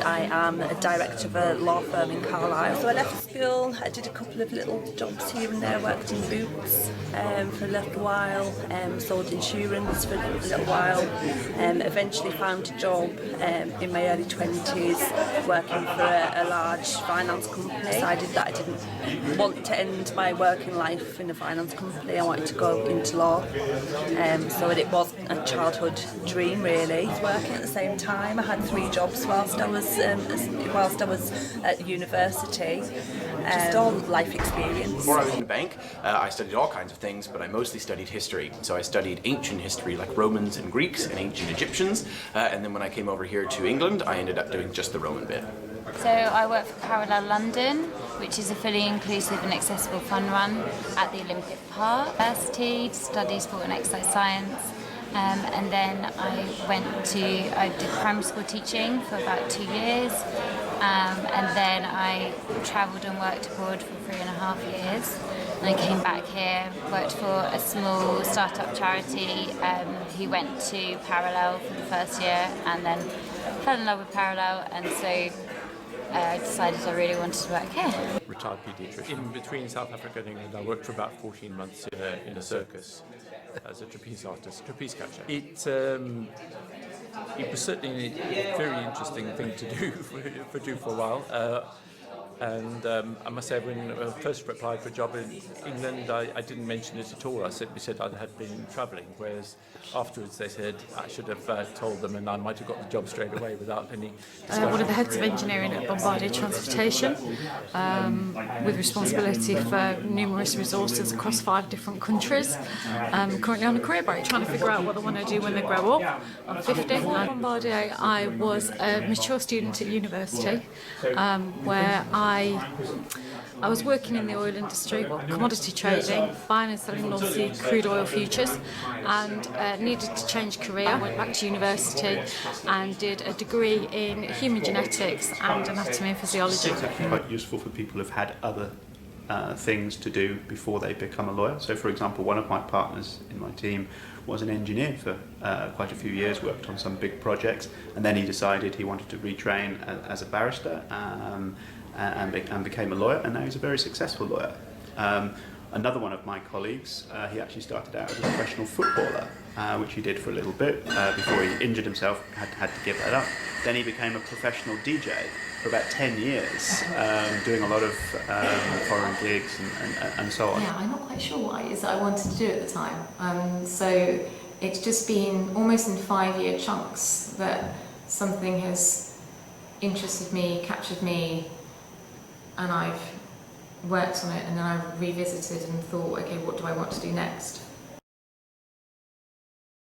I am a director of a law firm in Carlisle. So I left school, I did a couple of little jobs here and there, worked in Boots for a little while, sold insurance for a little while, eventually found a job in my early 20s working for a large finance company. Decided that I didn't want to end my working life in a finance company, I wanted to go into law. So it was a childhood dream really. I was working at the same time, I had 3 jobs whilst I was at university, just all life experience. Before I was in the bank, I studied all kinds of things, but I mostly studied history. So I studied ancient history like Romans and Greeks and ancient Egyptians, and then when I came over here to England, I ended up doing just the Roman bit. So I work for Parallel London, which is a fully inclusive and accessible fun run at the Olympic Park University to study sport and exercise science. And then I did primary school teaching for about 2 years, and then I travelled and worked abroad for 3.5 years. And I came back here, worked for a small startup charity who went to Parallel for the first year and then fell in love with Parallel, and so I decided I really wanted to work here. Retired paediatrician. In between South Africa and England, I worked for about 14 months in a circus as a trapeze artist, trapeze catcher. It was certainly a very interesting thing to do for a while. And I must say, when I first applied for a job in England, I didn't mention it at all. I simply said I had been travelling, whereas afterwards they said I should have told them, and I might have got the job straight away without any discussion. One of the heads of engineering at Bombardier Transportation, with responsibility for numerous resources across 5 different countries. Currently on a career break, trying to figure out what they want to do when they grow up. I'm 50. At Bombardier, I was a mature student at university, where I was working in the oil industry, commodity trading, buying and selling North Sea crude oil futures, and needed to change career. I went back to university and did a degree in human genetics and anatomy and physiology. Quite useful for people who've had other things to do before they become a lawyer. So, for example, one of my partners in my team was an engineer for quite a few years, worked on some big projects, and then he decided he wanted to retrain as a barrister and became a lawyer, and now he's a very successful lawyer. Another one of my colleagues, he actually started out as a professional footballer, which he did for a little bit before he injured himself, had to give that up. Then he became a professional DJ for about 10 years, doing a lot of foreign gigs and so on. Yeah, I'm not quite sure what it is that I wanted to do at the time. So it's just been almost in 5-year chunks that something has interested me, captured me, and I've worked on it, and then I revisited and thought, okay, what do I want to do next?